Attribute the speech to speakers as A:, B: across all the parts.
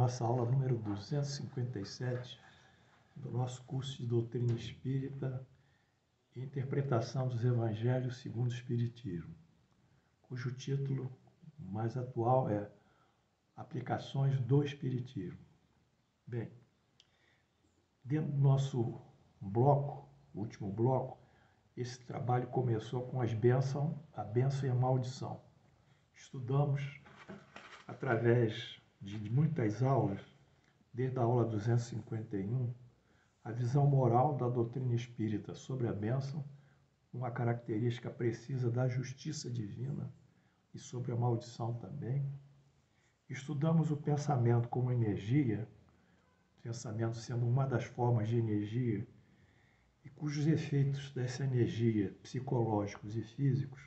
A: nossa aula número 257 do nosso curso de Doutrina Espírita e Interpretação dos Evangelhos segundo o Espiritismo, cujo título mais atual é Aplicações do Espiritismo. Bem, dentro do nosso bloco, último bloco, esse trabalho começou com a bênção e a maldição. Estudamos, através de muitas aulas, desde a aula 251, a visão moral da doutrina espírita sobre a bênção, uma característica precisa da justiça divina, e sobre a maldição também. Estudamos o pensamento como energia, pensamento sendo uma das formas de energia, e cujos efeitos dessa energia, psicológicos e físicos,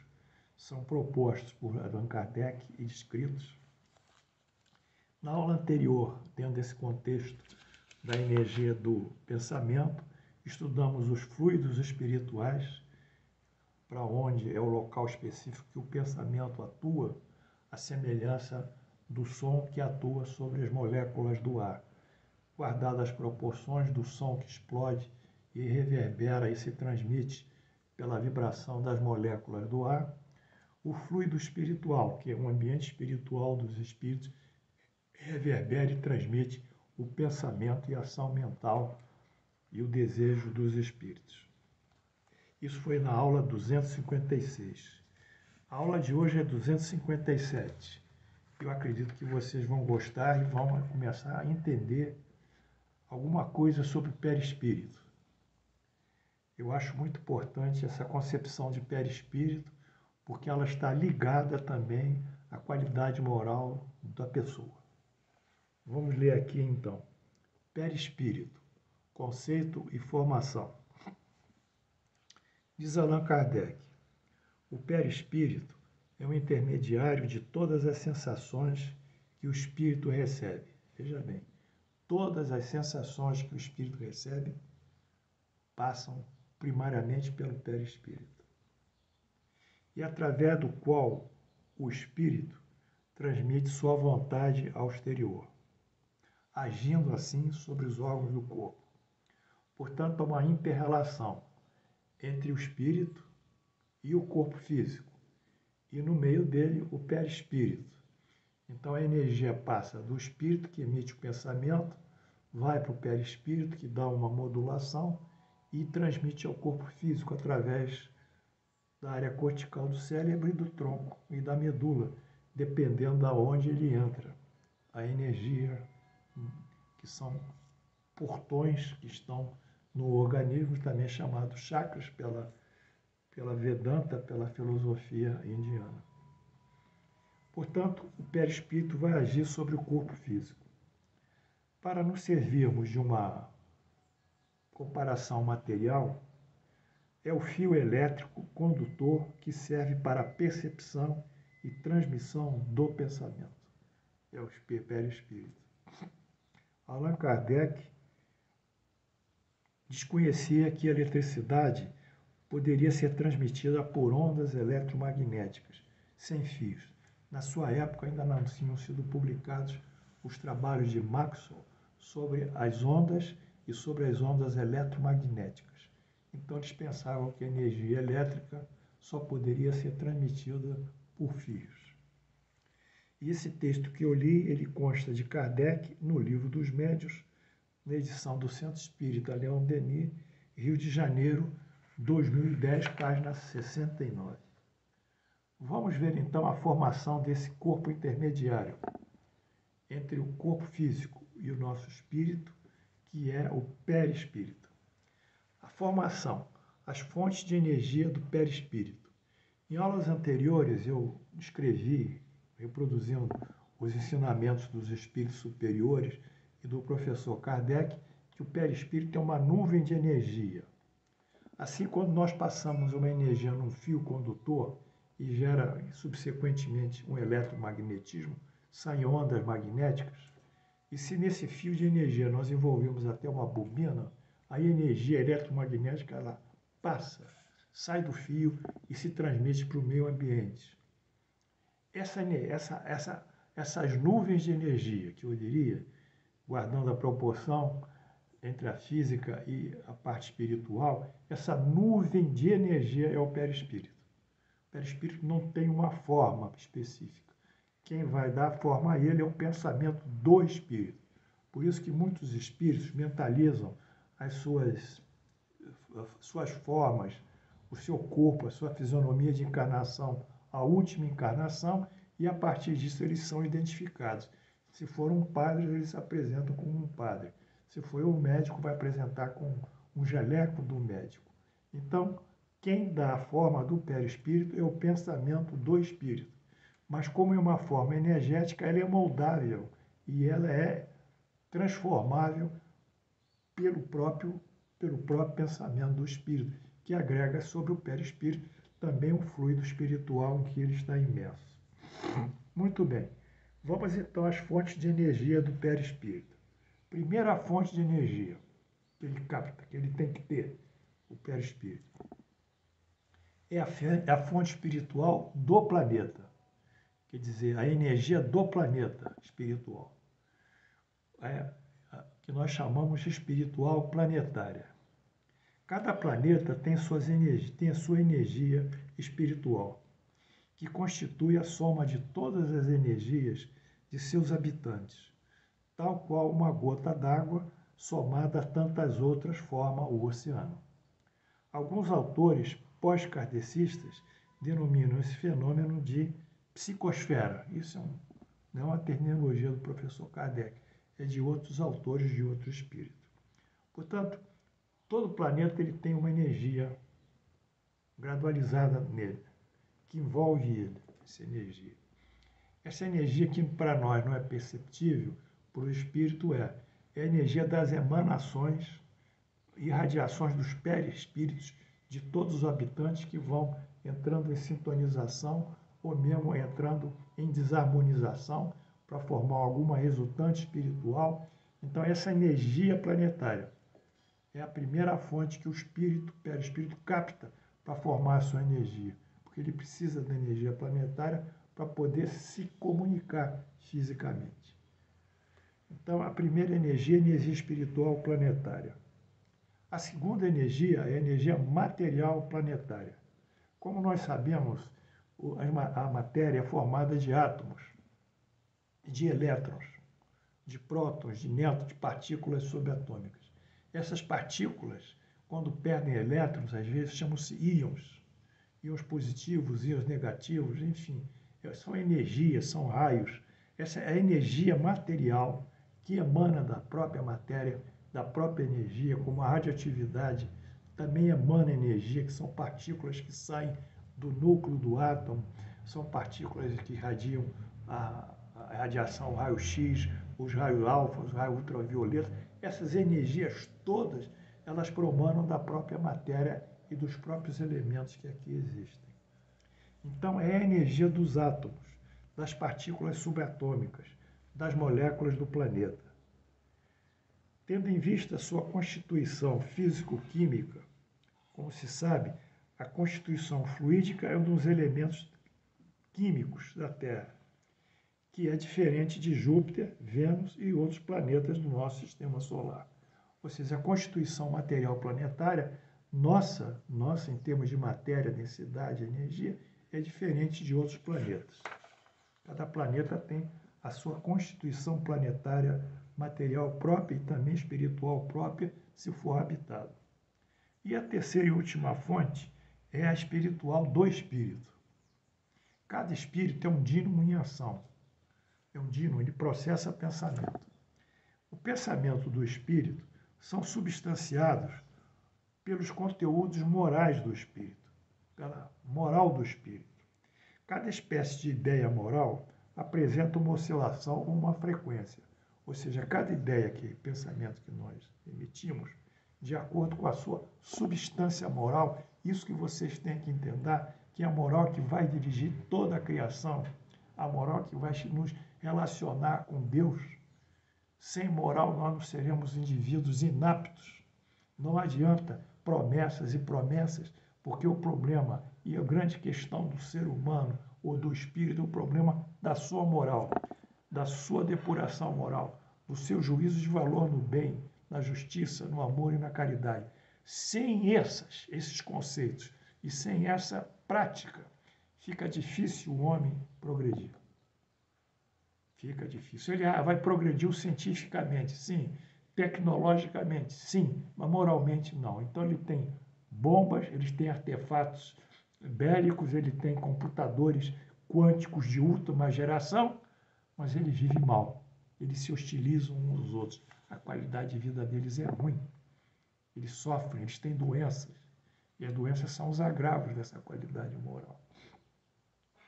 A: são propostos por Allan Kardec e descritos. Na aula anterior, dentro desse contexto da energia do pensamento, estudamos os fluidos espirituais, para onde é o local específico que o pensamento atua, a semelhança do som que atua sobre as moléculas do ar, guardadas as proporções do som que explode e reverbera e se transmite pela vibração das moléculas do ar, o fluido espiritual, que é um ambiente espiritual dos espíritos, reverbera e transmite o pensamento e a ação mental e o desejo dos espíritos. Isso foi na aula 256. A aula de hoje é 257. Eu acredito que vocês vão gostar e vão começar a entender alguma coisa sobre o perispírito. Eu acho muito importante essa concepção de perispírito, porque ela está ligada também à qualidade moral da pessoa. Vamos ler aqui então. Perispírito, conceito e formação. Diz Allan Kardec, o perispírito é o intermediário de todas as sensações que o espírito recebe. Veja bem, todas as sensações que o espírito recebe passam primariamente pelo perispírito. E através do qual o espírito transmite sua vontade ao exterior, agindo assim sobre os órgãos do corpo. Portanto, há uma inter-relação entre o espírito e o corpo físico, e no meio dele o perispírito. Então a energia passa do espírito, que emite o pensamento, vai para o perispírito, que dá uma modulação e transmite ao corpo físico através da área cortical do cérebro e do tronco e da medula, dependendo de onde ele entra. A energia, que são portões que estão no organismo, também chamados chakras pela Vedanta, pela filosofia indiana. Portanto, o perispírito vai agir sobre o corpo físico. Para nos servirmos de uma comparação material, é o fio elétrico condutor que serve para a percepção e transmissão do pensamento. É o perispírito. Allan Kardec desconhecia que a eletricidade poderia ser transmitida por ondas eletromagnéticas, sem fios. Na sua época ainda não tinham sido publicados os trabalhos de Maxwell sobre as ondas e sobre as ondas eletromagnéticas. Então eles pensavam que a energia elétrica só poderia ser transmitida por fios. E esse texto que eu li, ele consta de Kardec no Livro dos Médiuns, na edição do Centro Espírita Leon Denis, Rio de Janeiro, 2010, página 69. Vamos ver então a formação desse corpo intermediário entre o corpo físico e o nosso espírito, que é o perispírito. A formação, as fontes de energia do perispírito. Em aulas anteriores eu escrevi, reproduzindo os ensinamentos dos espíritos superiores e do professor Kardec, que o perispírito é uma nuvem de energia. Assim, quando nós passamos uma energia num fio condutor e gera, subsequentemente, um eletromagnetismo, saem ondas magnéticas, e se nesse fio de energia nós envolvemos até uma bobina, a energia eletromagnética ela passa, sai do fio e se transmite para o meio ambiente. Essas nuvens de energia, que eu diria, guardando a proporção entre a física e a parte espiritual, essa nuvem de energia é o perispírito. O perispírito não tem uma forma específica. Quem vai dar forma a ele é o pensamento do espírito. Por isso que muitos espíritos mentalizam as suas formas, o seu corpo, a sua fisionomia de encarnação, a última encarnação, e a partir disso eles são identificados. Se for um padre, eles se apresentam como um padre. Se for um médico, vai apresentar com um jaleco do médico. Então, quem dá a forma do perispírito é o pensamento do espírito. Mas como é uma forma energética, ela é moldável e ela é transformável pelo próprio pensamento do espírito, que agrega sobre o perispírito também um fluido espiritual em que ele está imerso. Muito bem. Vamos então às fontes de energia do perispírito. Primeira fonte de energia que ele capta, que ele tem que ter, o perispírito, é a fonte espiritual do planeta. Quer dizer, a energia do planeta espiritual. Que nós chamamos de espiritual planetária. Cada planeta tem a sua energia espiritual, que constitui a soma de todas as energias de seus habitantes, tal qual uma gota d'água somada a tantas outras forma o oceano. Alguns autores pós-kardecistas denominam esse fenômeno de psicosfera. Isso não é uma terminologia do professor Kardec, é de outros autores de outro espírito. Portanto, todo planeta ele tem uma energia gradualizada nele, que envolve ele, essa energia. Essa energia que para nós não é perceptível, para o espírito é a energia das emanações e radiações dos perispíritos de todos os habitantes que vão entrando em sintonização ou mesmo entrando em desarmonização para formar alguma resultante espiritual. Então, essa energia planetária é a primeira fonte que o perispírito capta para formar a sua energia, porque ele precisa da energia planetária para poder se comunicar fisicamente. Então, a primeira energia é a energia espiritual planetária. A segunda energia é a energia material planetária. Como nós sabemos, a matéria é formada de átomos, de elétrons, de prótons, de nêutrons, de partículas subatômicas. Essas partículas, quando perdem elétrons, às vezes chamam-se íons, íons positivos, íons negativos, enfim, são energias, são raios. Essa é a energia material que emana da própria matéria, da própria energia, como a radioatividade também emana energia, que são partículas que saem do núcleo do átomo, são partículas que irradiam a radiação, o raio-x, os raios alfa, os raios ultravioleta. Essas energias todas, elas promanam da própria matéria e dos próprios elementos que aqui existem. Então, é a energia dos átomos, das partículas subatômicas, das moléculas do planeta. Tendo em vista sua constituição físico-química, como se sabe, a constituição fluídica é um dos elementos químicos da Terra, que é diferente de Júpiter, Vênus e outros planetas do nosso sistema solar. Ou seja, a constituição material planetária, nossa em termos de matéria, densidade, energia, é diferente de outros planetas. Cada planeta tem a sua constituição planetária material própria e também espiritual própria, se for habitado. E a terceira e última fonte é a espiritual do espírito. Cada espírito é um dínamo em ação. É um dínamo, ele processa pensamento. O pensamento do espírito são substanciados pelos conteúdos morais do espírito, pela moral do espírito. Cada espécie de ideia moral apresenta uma oscilação ou uma frequência, ou seja, cada ideia, pensamento que nós emitimos, de acordo com a sua substância moral, isso que vocês têm que entender, que é a moral que vai dirigir toda a criação, a moral que vai nos relacionar com Deus. Sem moral, nós não seremos indivíduos inaptos. Não adianta promessas e promessas, porque o problema e a grande questão do ser humano ou do espírito é o problema da sua moral, da sua depuração moral. do seu juízo de valor no bem, na justiça, no amor e na caridade. Sem esses conceitos e sem essa prática, fica difícil o homem progredir. Fica difícil. Ele vai progredir cientificamente, sim. Tecnologicamente, sim. Mas moralmente, não. Então, ele tem bombas, ele tem artefatos bélicos, ele tem computadores quânticos de última geração, mas ele vive mal. Eles se hostilizam uns aos outros. A qualidade de vida deles é ruim. Eles sofrem, eles têm doenças. E as doenças são os agravos dessa qualidade moral.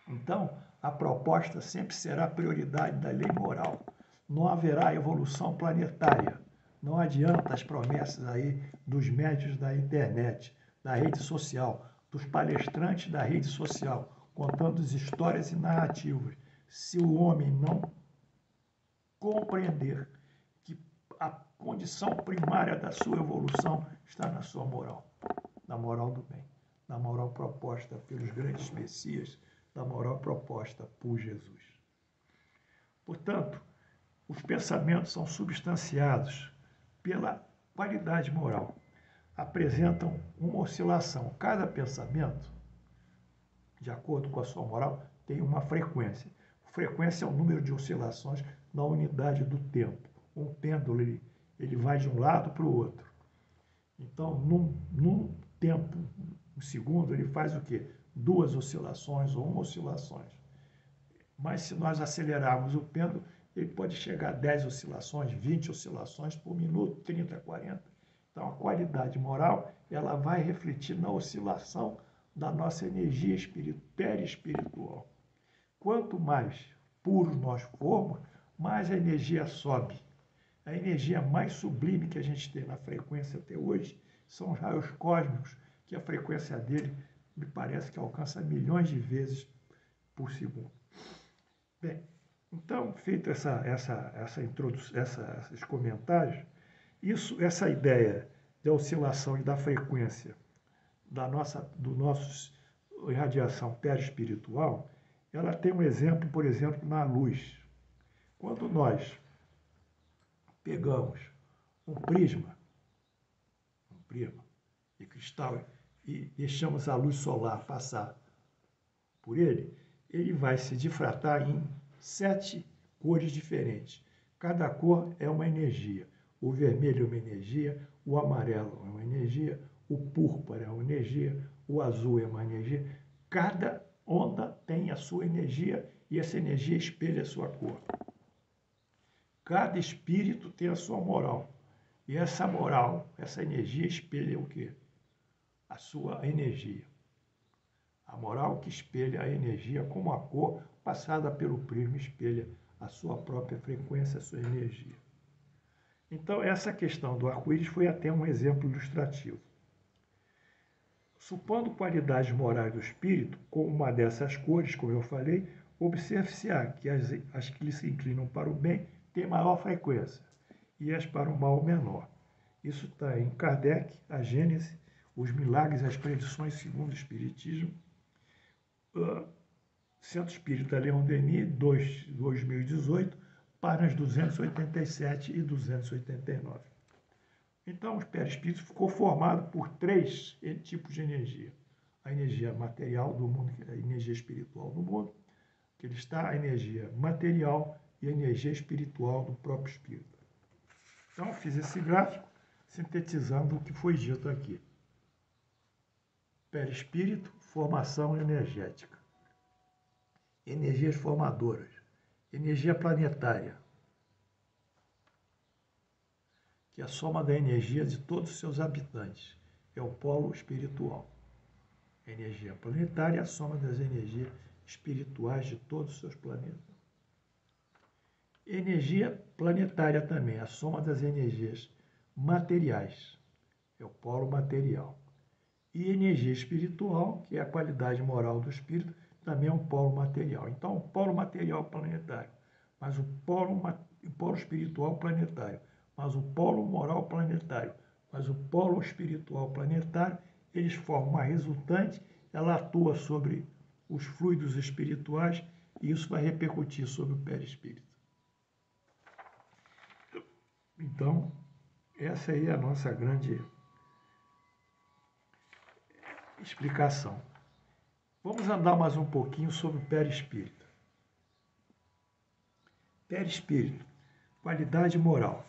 A: Então, a proposta sempre será a prioridade da lei moral. Não haverá evolução planetária. Não adianta as promessas aí dos médios da internet, da rede social, dos palestrantes da rede social, contando histórias e narrativas. Se o homem não compreender que a condição primária da sua evolução está na sua moral, na moral do bem, na moral proposta pelos grandes messias, da moral proposta por Jesus. Portanto, os pensamentos são substanciados pela qualidade moral. Apresentam uma oscilação. Cada pensamento, de acordo com a sua moral, tem uma frequência. Frequência é o número de oscilações na unidade do tempo. Um pêndulo, ele vai de um lado para o outro. Então, num tempo, um segundo, ele faz o quê? 2 oscilações ou 1 oscilações. Mas se nós acelerarmos o pêndulo, ele pode chegar a 10 oscilações, 20 oscilações por minuto, 30, 40. Então, a qualidade moral, ela vai refletir na oscilação da nossa energia perispiritual. Quanto mais puros nós formos, mais a energia sobe. A energia mais sublime que a gente tem na frequência até hoje são os raios cósmicos, que a frequência dele me parece que alcança milhões de vezes por segundo. Bem, então, feito essa introdução, esses comentários, essa ideia da oscilação e da frequência do nosso irradiação perispiritual, ela tem um exemplo, por exemplo, na luz. Quando nós pegamos um prisma de cristal e deixamos a luz solar passar por ele, ele vai se difratar em 7 cores diferentes. Cada cor é uma energia. O vermelho é uma energia, o amarelo é uma energia, o púrpura é uma energia, o azul é uma energia. Cada onda tem a sua energia e essa energia espelha a sua cor. Cada espírito tem a sua moral. E essa moral, essa energia espelha o quê? A sua energia. A moral que espelha a energia, como a cor passada pelo prisma espelha a sua própria frequência, a sua energia. Então, essa questão do arco-íris foi até um exemplo ilustrativo. Supondo qualidades morais do espírito, com uma dessas cores, como eu falei, observe-se-á que as que se inclinam para o bem têm maior frequência e as para o mal menor. Isso está em Kardec, a Gênese, os milagres e as predições segundo o Espiritismo, Centro Espírita Leon Denis, 2018, páginas 287 e 289. Então, o perispírito ficou formado por 3 tipos de energia. A energia material do mundo, a energia espiritual do mundo, que ele está, a energia material e a energia espiritual do próprio espírito. Então, fiz esse gráfico sintetizando o que foi dito aqui. Perispírito, formação energética. Energias formadoras. Energia planetária, que é a soma da energia de todos os seus habitantes. É o polo espiritual. A energia planetária é a soma das energias espirituais de todos os seus planetas. Energia planetária também, a soma das energias materiais. É o polo material. E energia espiritual, que é a qualidade moral do espírito, também é um polo material. Então, o polo material planetário, mas o polo espiritual planetário, mas o polo moral planetário, mas o polo espiritual planetário, eles formam uma resultante, ela atua sobre os fluidos espirituais e isso vai repercutir sobre o perispírito. Então, essa aí é a nossa grande explicação. Vamos andar mais um pouquinho sobre o perispírito. Perispírito, qualidade moral.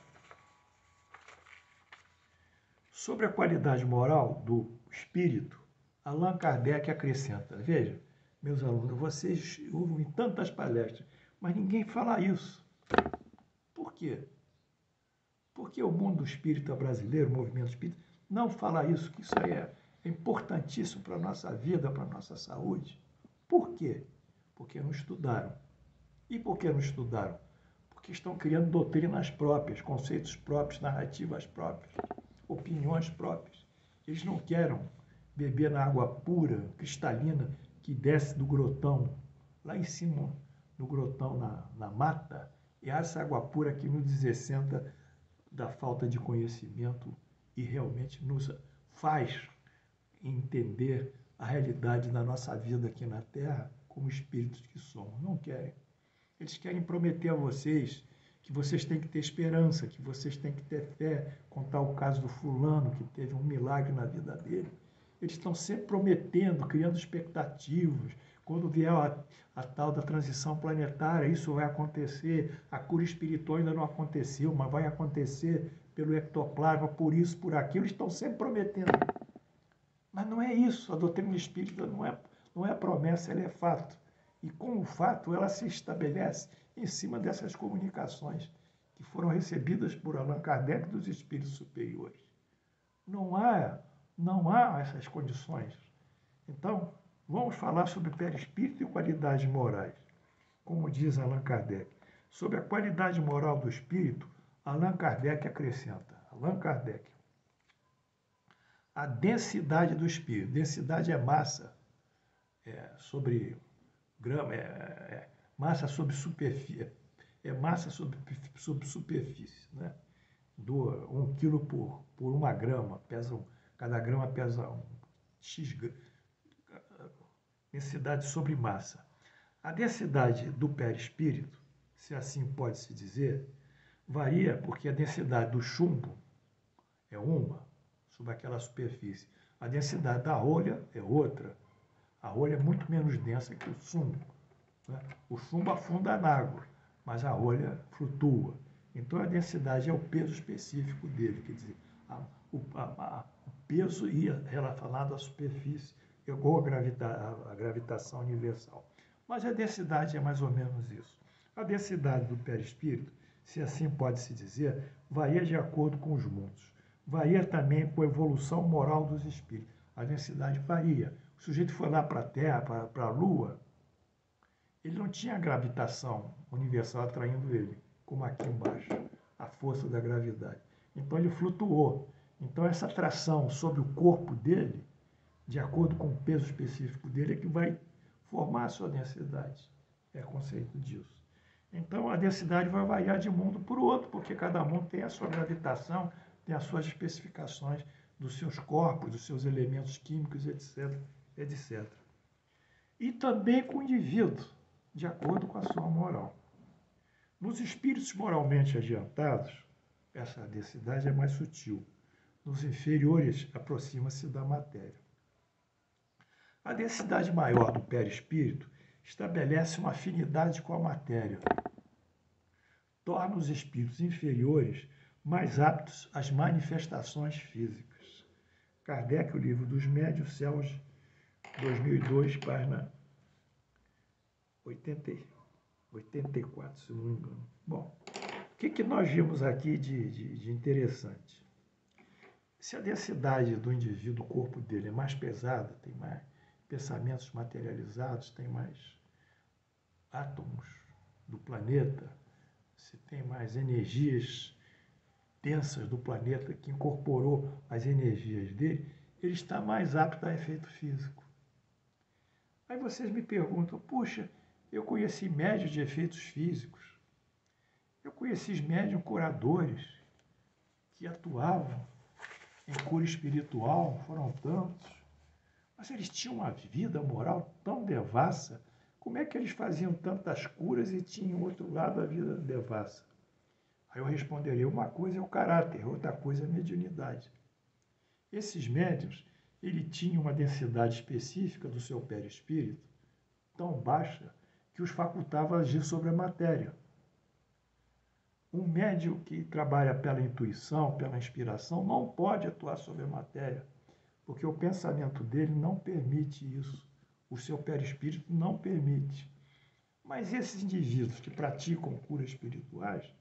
A: Sobre a qualidade moral do espírito, Allan Kardec acrescenta, veja, meus alunos, vocês ouvem tantas palestras, mas ninguém fala isso. Por quê? Porque o mundo espírita brasileiro, o movimento espírita, não fala isso, que isso aí é importantíssimo para a nossa vida, para a nossa saúde. Por quê? Porque não estudaram. E por que não estudaram? Porque estão criando doutrinas próprias, conceitos próprios, narrativas próprias, opiniões próprias. Eles não querem beber na água pura, cristalina, que desce do grotão, lá em cima, no grotão, na mata, e essa água pura que nos desessenta da falta de conhecimento e realmente nos faz entender a realidade da nossa vida aqui na Terra como espíritos que somos. Não querem. Eles querem prometer a vocês que vocês têm que ter esperança, que vocês têm que ter fé, contar o caso do fulano que teve um milagre na vida dele. Eles estão sempre prometendo, criando expectativas. Quando vier a tal da transição planetária, isso vai acontecer. A cura espiritual ainda não aconteceu, mas vai acontecer pelo ectoplasma, por isso, por aquilo. Eles estão sempre prometendo. Mas não é isso. A doutrina espírita não é promessa, ela é fato. E com o fato, ela se estabelece em cima dessas comunicações que foram recebidas por Allan Kardec dos espíritos superiores. Não há essas condições. Então, vamos falar sobre perispírito e qualidades morais. Como diz Allan Kardec, sobre a qualidade moral do espírito, Allan Kardec acrescenta, a densidade do espírito. Densidade é massa sobre grama, massa sobre superfície, massa sobre superfície, né? 1 quilo por 1 grama, cada grama pesa X densidade sobre massa. A densidade do perispírito, se assim pode-se dizer, varia porque a densidade do chumbo é uma sobre aquela superfície. A densidade da rolha é outra. A rolha é muito menos densa que o chumbo, né? O chumbo afunda na água, mas a rolha flutua. Então a densidade é o peso específico dele, quer dizer, o peso relacionado à superfície, igual a gravitação universal. Mas a densidade é mais ou menos isso. A densidade do perispírito, se assim pode-se dizer, varia de acordo com os mundos. Varia também com a evolução moral dos espíritos. A densidade varia. O sujeito foi lá para a Terra, para a Lua, ele não tinha a gravitação universal atraindo ele, como aqui embaixo, a força da gravidade. Então ele flutuou. Então essa atração sobre o corpo dele, de acordo com o peso específico dele, é que vai formar a sua densidade. É conceito disso. Então a densidade vai variar de mundo para o outro, porque cada mundo tem a sua gravitação, tem as suas especificações dos seus corpos, dos seus elementos químicos, etc, etc. E também com o indivíduo, de acordo com a sua moral. Nos espíritos moralmente adiantados, essa densidade é mais sutil. Nos inferiores, aproxima-se da matéria. A densidade maior do perispírito estabelece uma afinidade com a matéria. Torna os espíritos inferiores mais aptos às manifestações físicas. Kardec, o Livro dos Médiuns, Céus, 2002, página 84, se não me engano. Bom, o que nós vimos aqui de interessante? Se a densidade do indivíduo, o corpo dele é mais pesada, tem mais pensamentos materializados, tem mais átomos do planeta, se tem mais energias densas do planeta que incorporou as energias dele, ele está mais apto a efeito físico. Aí vocês me perguntam, puxa, eu conheci médiuns de efeitos físicos, eu conheci médiuns curadores que atuavam em cura espiritual, foram tantos, mas eles tinham uma vida moral tão devassa, como é que eles faziam tantas curas e tinham outro lado a vida devassa? Aí eu responderia, uma coisa é o caráter, outra coisa é a mediunidade. Esses médiuns, ele tinha uma densidade específica do seu perispírito tão baixa que os facultava a agir sobre a matéria. Um médium que trabalha pela intuição, pela inspiração, não pode atuar sobre a matéria, porque o pensamento dele não permite isso. O seu perispírito não permite. Mas esses indivíduos que praticam curas espirituais,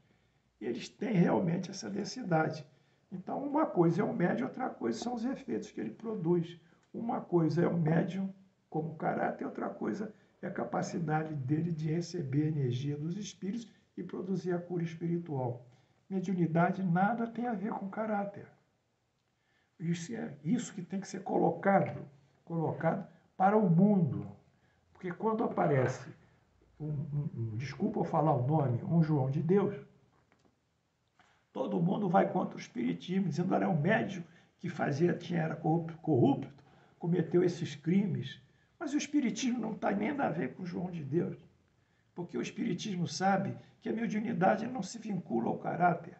A: eles têm realmente essa densidade. Então, uma coisa é o médium, outra coisa são os efeitos que ele produz. Uma coisa é o médium como caráter, outra coisa é a capacidade dele de receber a energia dos espíritos e produzir a cura espiritual. Mediunidade nada tem a ver com caráter. Isso que tem que ser colocado para o mundo. Porque quando aparece, desculpa eu falar o nome, um João de Deus, todo mundo vai contra o espiritismo, dizendo que era um médium que era corrupto, cometeu esses crimes. Mas o espiritismo não tem nem a ver com João de Deus, porque o espiritismo sabe que a mediunidade não se vincula ao caráter.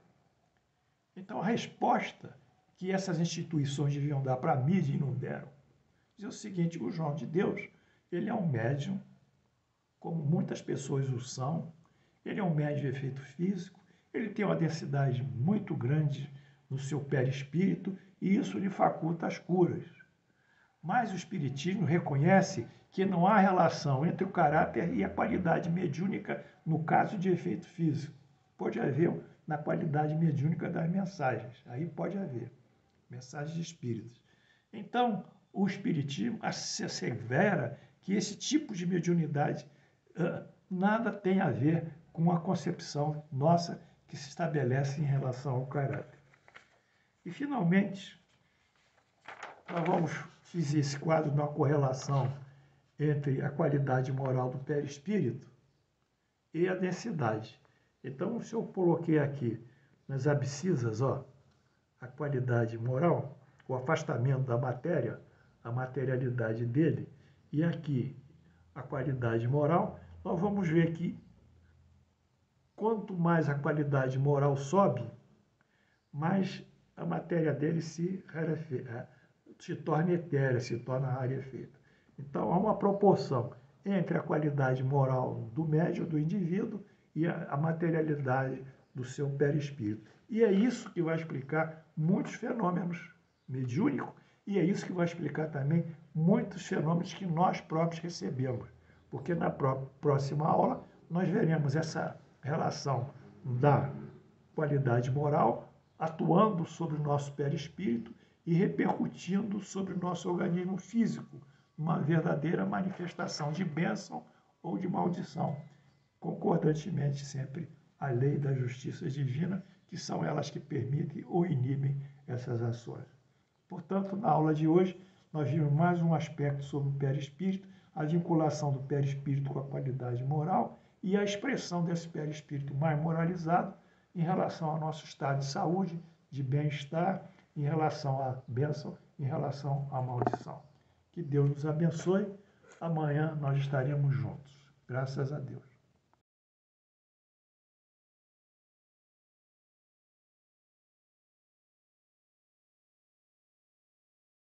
A: Então a resposta que essas instituições deviam dar para a mídia e não deram, diz o seguinte, o João de Deus, ele é um médium, como muitas pessoas o são, ele é um médium de efeito físico, ele tem uma densidade muito grande no seu perispírito e isso lhe faculta as curas. Mas o espiritismo reconhece que não há relação entre o caráter e a qualidade mediúnica no caso de efeito físico. Pode haver na qualidade mediúnica das mensagens, aí pode haver mensagens espíritas. Então, o espiritismo assevera que esse tipo de mediunidade nada tem a ver com a concepção nossa que se estabelece em relação ao caráter. E, finalmente, nós vamos fazer esse quadro de uma correlação entre a qualidade moral do perispírito e a densidade. Então, se eu coloquei aqui nas abscisas, a qualidade moral, o afastamento da matéria, a materialidade dele, e aqui a qualidade moral, nós vamos ver que quanto mais a qualidade moral sobe, mais a matéria dele se torna etérea, se torna rarefeita. Então, há uma proporção entre a qualidade moral do médium, do indivíduo, e a materialidade do seu perispírito. E é isso que vai explicar muitos fenômenos mediúnicos, e é isso que vai explicar também muitos fenômenos que nós próprios recebemos. Porque na próxima aula nós veremos essa relação da qualidade moral atuando sobre o nosso perispírito e repercutindo sobre o nosso organismo físico, uma verdadeira manifestação de bênção ou de maldição, concordantemente sempre à lei da justiça divina, que são elas que permitem ou inibem essas ações. Portanto, na aula de hoje, nós vimos mais um aspecto sobre o perispírito, a vinculação do perispírito com a qualidade moral e a expressão desse perispírito mais moralizado em relação ao nosso estado de saúde, de bem-estar, em relação à bênção, em relação à maldição. Que Deus nos abençoe. Amanhã nós estaremos juntos. Graças a Deus.